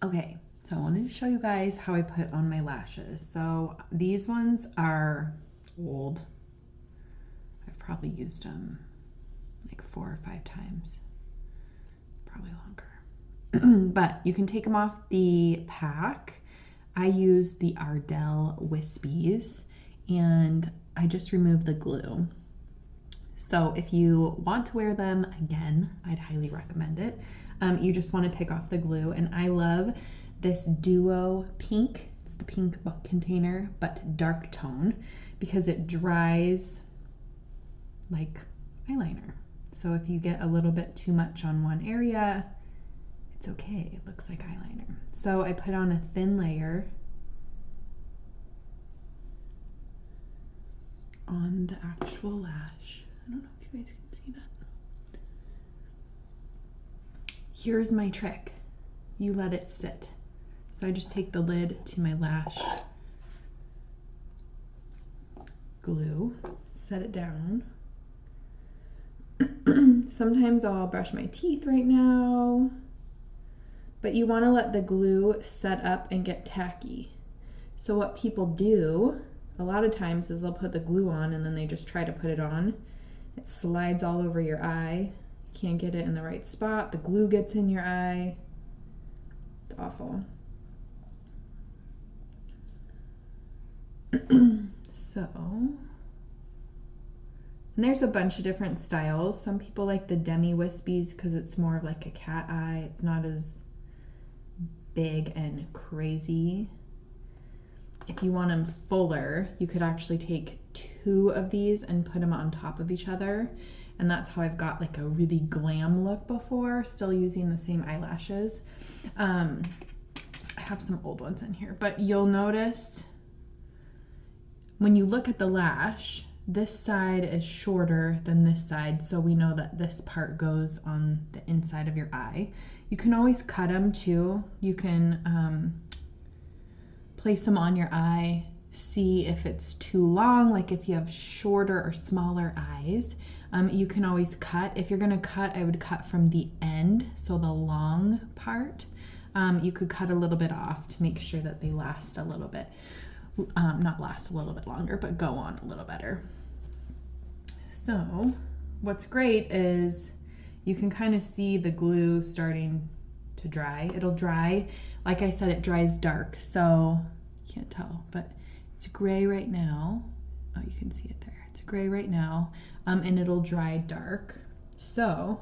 Okay, so I wanted to show you guys how I put on my lashes. So these ones are old. I've probably used them like 4 or 5 times, probably longer. But you can take them off the pack. I use the Ardell Wispies and I just remove the glue. So if you want to wear them again, I'd highly recommend it. You just want to pick off the glue, and I love this Duo Pink. It's the pink container, but dark tone, because it dries like eyeliner. So if you get a little bit too much on one area, it's okay. It looks like eyeliner. So I put on a thin layer on the actual lash. I don't know if you guys can see that. Here's my trick. You let it sit. So I just take the lid to my lash glue, set it down. Sometimes I'll brush my teeth right now, but you want to let the glue set up and get tacky. So what people do a lot of times is they'll put the glue on and then they just try to put it on. It slides all over your eye. You can't get it in the right spot. The glue gets in your eye. It's awful. So, and there's a bunch of different styles. Some people like the Demi Whispies because it's more of like a cat eye. It's not as big and crazy. If you want them fuller, you could actually take 2 of these and put them on top of each other. And that's how I've got like a really glam look before, still using the same eyelashes. I have some old ones in here, but you'll notice when you look at the lash, this side is shorter than this side, so we know that this part goes on the inside of your eye. You can always cut them too. You can place them on your eye, see if it's too long, like if you have shorter or smaller eyes. You can always cut. If you're gonna cut, I would cut from the end, so the long part. You could cut a little bit off to make sure that they last a little bit. Not last a little bit longer, but go on a little better. So what's great is you can kind of see the glue starting to dry. It'll dry, like I said, it dries dark, so you can't tell, but it's gray right now. Oh, you can see it there. It's gray right now, and it'll dry dark. So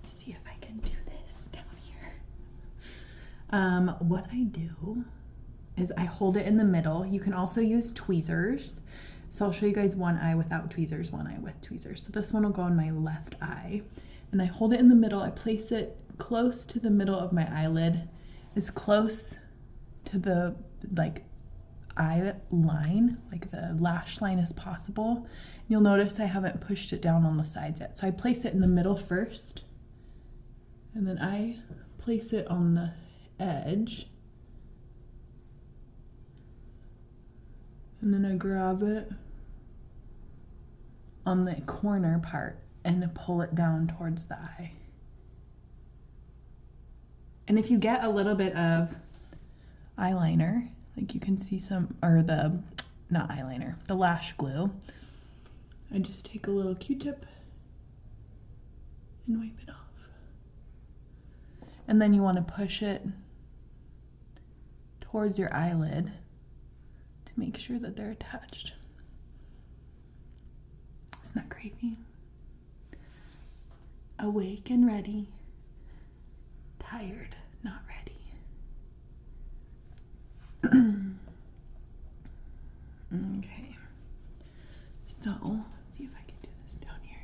let's see if I can do this down here. What I do is I hold it in the middle. You can also use tweezers. So I'll show you guys one eye without tweezers, one eye with tweezers. So this one will go on my left eye. And I hold it in the middle. I place it close to the middle of my eyelid, as close to the eye line, like the lash line as possible. You'll notice I haven't pushed it down on the sides yet. So I place it in the middle first, and then I place it on the edge. And then I grab it on the corner part and pull it down towards the eye. And if you get a little bit of eyeliner, like you can see some, or not eyeliner, the lash glue, I just take a little Q-tip and wipe it off. And then you want to push it towards your eyelid to make sure that they're attached. Isn't that crazy? Awake and ready, tired, not ready. Okay, so let's see if I can do this down here.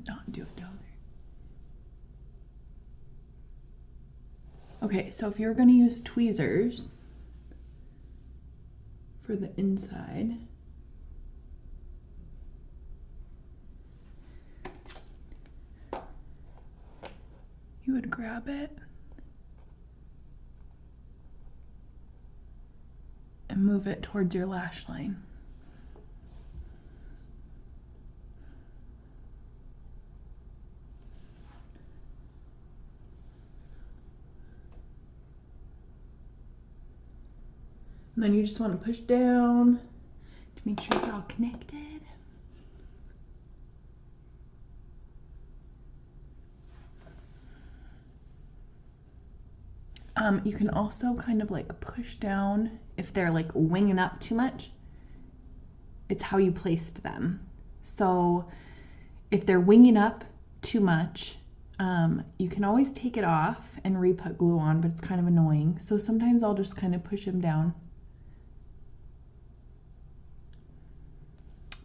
Cannot do it down there. Okay, so if you're going to use tweezers for the inside, you would grab it and move it towards your lash line. And then you just want to push down to make sure it's all connected. You can also kind of like push down if they're like winging up too much. It's how you placed them. So if they're winging up too much, you can always take it off and re-put glue on, but it's kind of annoying. So sometimes I'll just kind of push them down.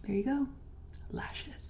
There you go, lashes.